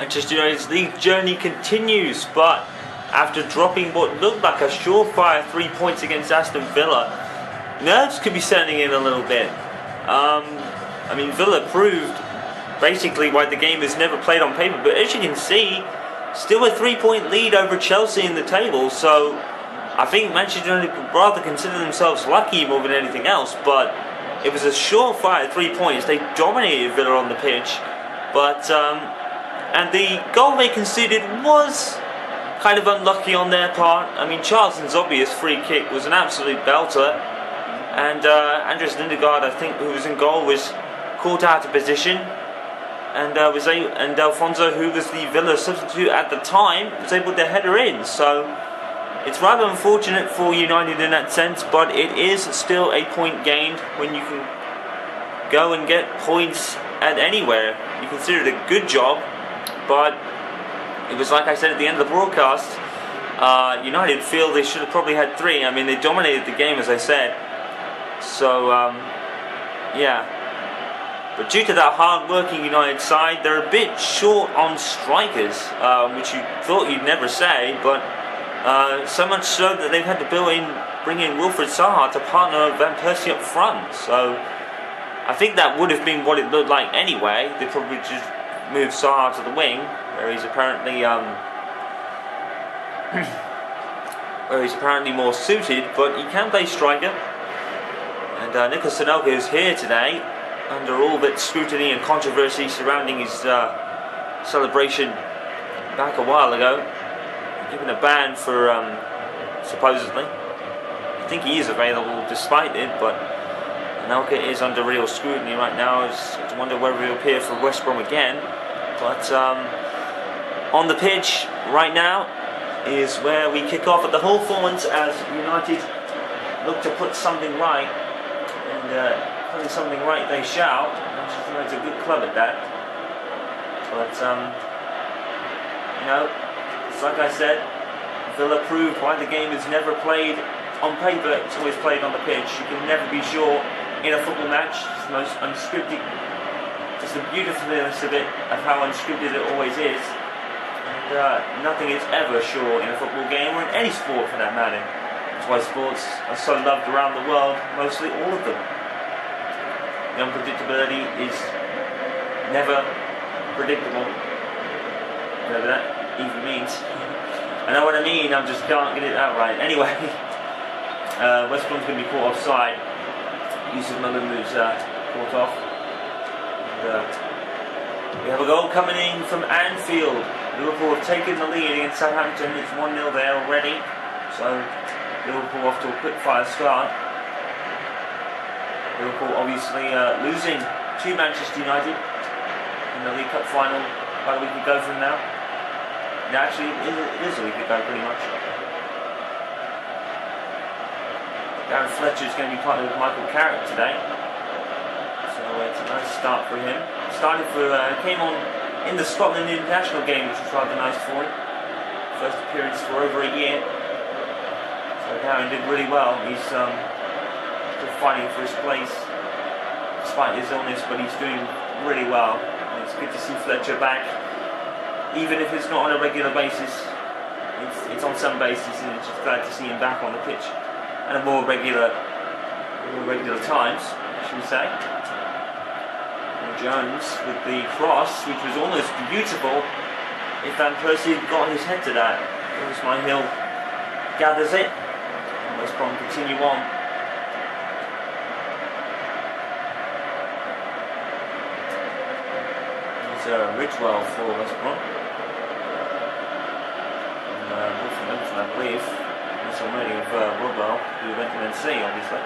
Manchester United's league journey continues, but after dropping what looked like a surefire 3 points against Aston Villa, nerves could be setting in a little bit. I mean, Villa proved basically why the game is never played on paper, but as you can see, still a 3-point lead over Chelsea in the table, so I think Manchester United would rather consider themselves lucky more than anything else, but it was a surefire 3 points. They dominated Villa on the pitch, but and the goal they conceded was kind of unlucky on their part. I mean, Charlton's obvious free kick was an absolute belter, and Andres Lindegaard, I think, who was in goal, was caught out of position, and Alfonso, who was the Villa substitute at the time, was able to header in. So it's rather unfortunate for United in that sense, but it is still a point gained when you can go and get points at anywhere. You consider it a good job, but it was like I said at the end of the broadcast, United feel they should have probably had 3. I mean, they dominated the game, as I said. So, yeah. But due to that hard-working United side, they're a bit short on strikers, which you thought you'd never say, but so much so that they've had to bring in Wilfried Zaha to partner Van Persie up front. So, I think that would have been what it looked like anyway. They probably just moved Zaha to the wing, where he's apparently more suited, but he can play striker. And Nicolas Anelka is here today, under all that scrutiny and controversy surrounding his celebration back a while ago, given a ban for supposedly. I think he is available despite it, but Anelka is under real scrutiny right now. I wonder whether he'll appear for West Brom again. But on the pitch right now is where we kick off at the Hawthorns as United look to put something right, and putting something right they shall. Manchester United's a good club at that. But you know, it's like I said, Villa proved why the game is never played on paper, it's always played on the pitch. You can never be sure in a football match. It's the most unscripted, just the beautifulness of it, of how unscripted it always is. And nothing is ever sure in a football game, or in any sport for that matter. That's why sports are so loved around the world, mostly all of them. The unpredictability is never predictable, whatever that even means. I know what I mean, I just can't get it out right. Anyway, West Brom's going to be caught offside. Yusuf Malumu's caught off. And, we have a goal coming in from Anfield. Liverpool have taken the lead against Southampton. It's 1-0 there already. So Liverpool off to a quick fire start. Liverpool obviously losing to Manchester United in the League Cup final about a week ago from now. And actually, it is a week ago pretty much. Darren Fletcher is going to be partnered with Michael Carrick today. So it's a nice start for him. Came on in the Scotland international game, which was rather nice for him. First appearance for over a year. So Darren did really well. He's still fighting for his place despite his illness, but he's doing really well. And it's good to see Fletcher back, even if it's not on a regular basis. It's on some basis, and it's just glad to see him back on the pitch at a more regular times, should we say. Jones with the cross, which was almost beautiful if Van Persie had got his head to that. Ismail Hill gathers it, and West Brom continue on. There's Ridgewell for West Brom. And Wolverhampton, I believe. This already of Rodwell, who went to then see, obviously.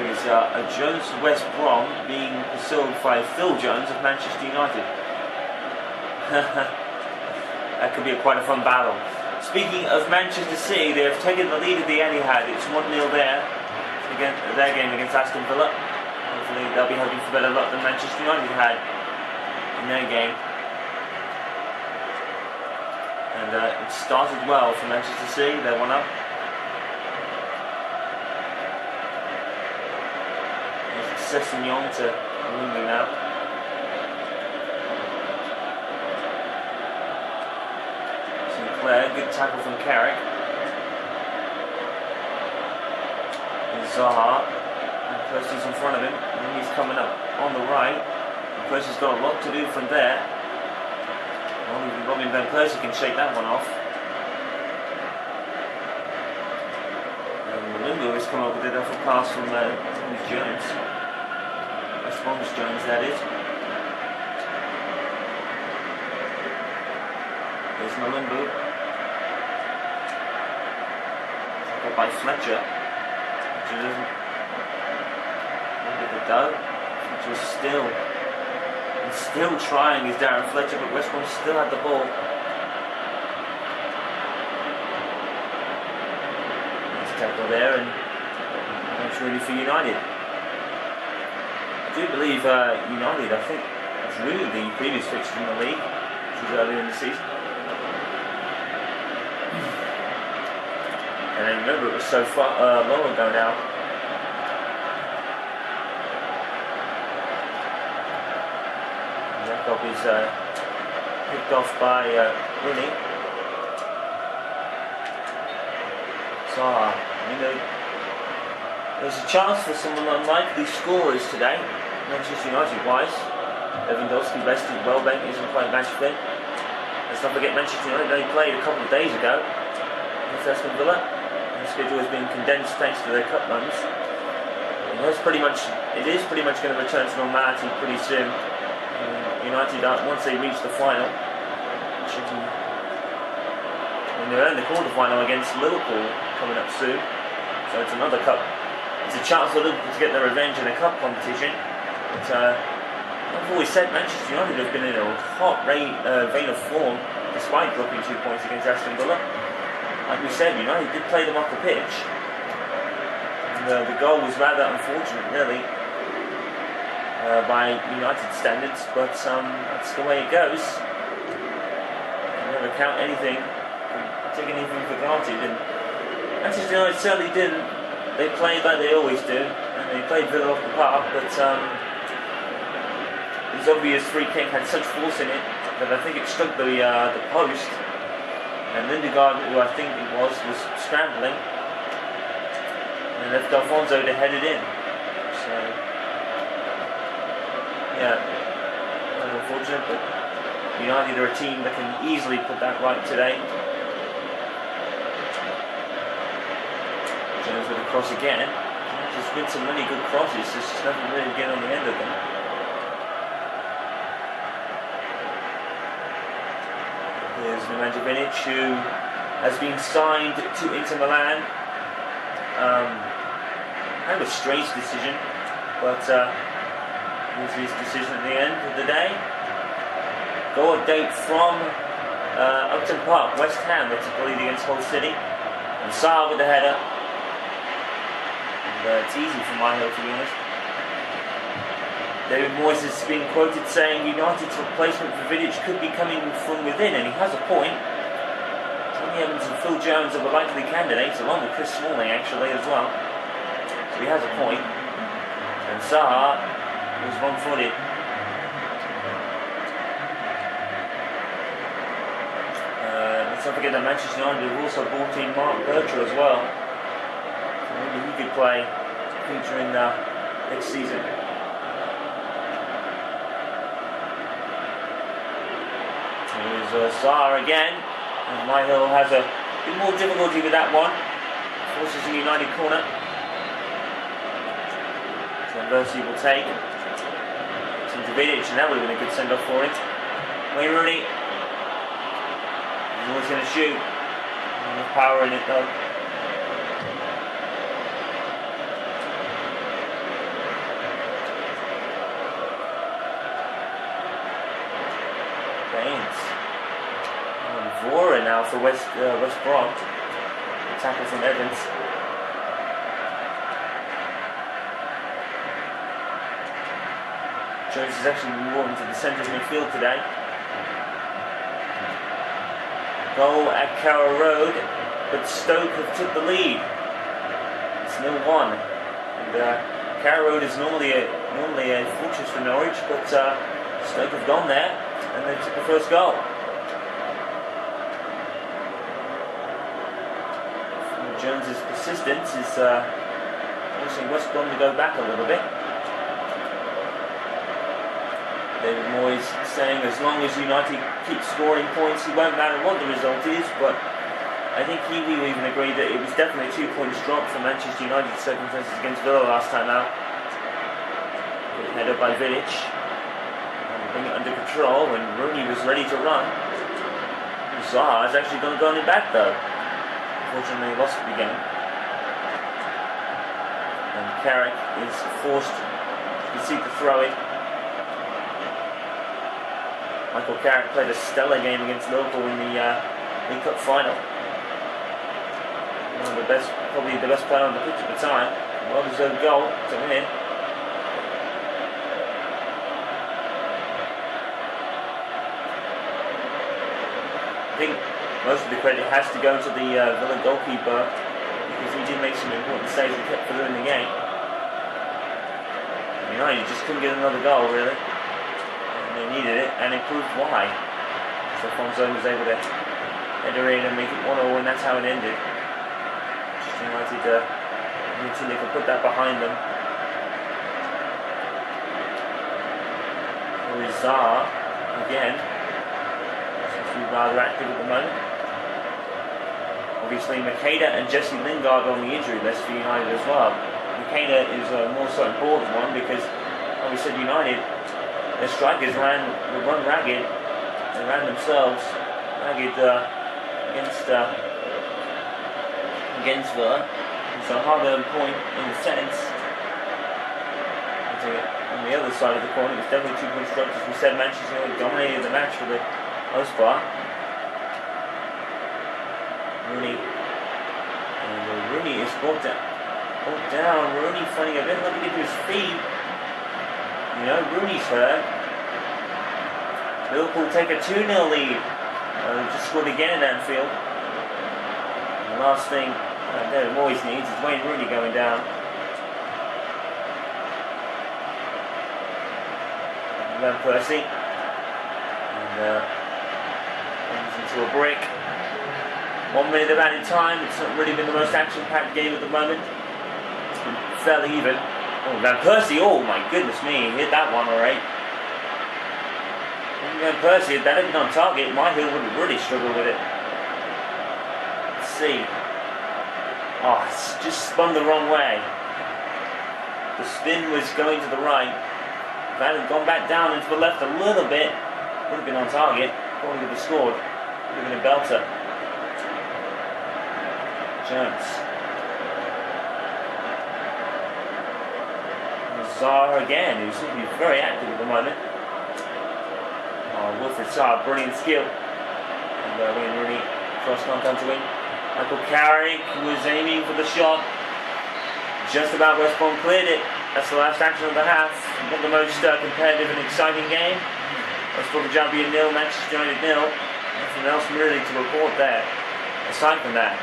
Is a Jones West Brom being pursued by Phil Jones of Manchester United. That could be quite a fun battle. Speaking of Manchester City, they have taken the lead at the Etihad. It's 1-0 there against their game against Aston Villa. Hopefully they'll be hoping for better luck than Manchester United had in their game. And it started well for Manchester City. They're 1-up. Sessignon to Lungu now. Sinclair, good tackle from Carrick. Zaha, and Percy's in front of him, and he's coming up on the right. And Percy's got a lot to do from there. Well, even Robin Van Persie can shake that one off. And Malungu has come up with a duffel pass from Jones. West Bromich Jones, that is. There's Malungu. Tackled by Fletcher. Look at the dough. Fletcher still trying is Darren Fletcher, but West Brom still had the ball. Nice tackle there, and that's really for United. I do believe United, I think, it's really the previous fixture in the league, which was earlier in the season. And I remember it was so far long ago now. Jacob is picked off by Rooney. Zaha. There's a chance for some unlikely scorers today, Manchester United wise. Lewandowski rested, Welbeck isn't quite match fit. Let's not forget Manchester United, they played a couple of days ago against Aston Villa. The schedule has been condensed thanks to their cup runs. It is pretty much going to return to normality pretty soon. United, once they reach the final, and they're in the quarter-final against Liverpool coming up soon, so it's another cup. It's a chance for Liverpool to get their revenge in a cup competition. But I've always said Manchester United have been in a hot vein of form despite dropping 2 points against Aston Villa. Like we said, United did play them off the pitch. And, the goal was rather unfortunate, really, by United standards, but that's the way it goes. You never count anything, take anything for granted, and Manchester United certainly didn't. They played like they always do, and they played Villa off the park, but his obvious free kick had such force in it that I think it struck the post. And Lindegaard, who I think it was scrambling and left Alfonso to head it in. So, yeah, unfortunate, but United are a team that can easily put that right today. Jones with a cross again. There's been some really good crosses, just nothing really get on the end of them. Here's Nemanja Binic, who has been signed to Inter Milan. Kind of a strange decision, but it was his decision at the end of the day. Goal update from Upton Park, West Ham, that took the lead against Hull City. And Saar with the header. And it's easy for my hill, to be honest. David Moyes has been quoted saying United's replacement for Vidic could be coming from within, and he has a point. Tony Evans and Phil Jones are the likely candidates, along with Chris Smalling actually as well. So he has a point. And Zaha was wrong-footed. Let's not forget that Manchester United have also brought in Mark Berger as well. So maybe he could feature in next season. Here's Zaha again, and Myhill has a bit more difficulty with that one. Forces a United corner. So Percy will take. It's into Vidic, and that would have been a good send-off for him. Wayne Rooney. He's always going to shoot. Enough power in it though. Vora now for West Brom. Tackle from Evans. Jones is actually moving to the centre of midfield today. Goal at Carrow Road, but Stoke have took the lead. It's 0-1. And Carrow Road is normally a Normally a fortress for Norwich, but Stoke have gone there and they took the first goal. Jones's persistence is forcing West Brom to go back a little bit. David Moyes saying as long as United keep scoring points, it won't matter what the result is, but I think he will even agree that it was definitely a 2 points drop for Manchester United's circumstances against Villa last time out. Headed by Vidic. Bring it under control when Rooney was ready to run. Zaha has actually gone it back though. Unfortunately, he lost the game. And Carrick is forced to concede the throw-in. Michael Carrick played a stellar game against Liverpool in the League Cup final. One of the best, probably the best player on the pitch at the time. Well-deserved goal to win. I think most of the credit has to go to the Villa goalkeeper because he did make some important saves and kept Villa in the game. United just couldn't get another goal really. They needed it, and it proved why. So Fonzo was able to header in and make it 1-0, and that's how it ended. United until they could put that behind them. Zaha again seems to be rather active at the moment. Obviously, Makeda and Jesse Lingard on the injury list for United as well. Makeda is a more so important one because, like we said, United. The strikers run ragged. They ran themselves ragged against Villa. It's a hard-earned point in a sense. On the other side of the corner, it's definitely 2 points dropped. As we said, Manchester United dominated the match for the most part. Rooney. And Rooney is brought down. Rooney finding a bit lucky to his feet. You know, Rooney's hurt. Liverpool take a 2-0 lead. Just scored again in Anfield. And the last thing David Moyes needs is Wayne Rooney going down. Van Persie. And comes into a break. 1 minute of added time. It's not really been the most action-packed game at the moment. It's been fairly even. Oh, Van Persie, oh my goodness me, he hit that one alright. Van Persie, if that had been on target, my heel would have really struggled with it. Let's see. Oh, it's just spun the wrong way. The spin was going to the right. If that had gone back down and to the left a little bit, would have been on target. Probably would have scored. Would have been a belter. Jones. Zaha again, who seems to be very active at the moment. Wilfred Zaha, brilliant skill. And Wayne Rooney, cross can't come to win. Michael Carrick was aiming for the shot. Just about West Brom cleared it. That's the last action of the half. Not the most competitive and exciting game. West Bromich Albion 0, Manchester United 0. Nothing else really to report there. Aside from that,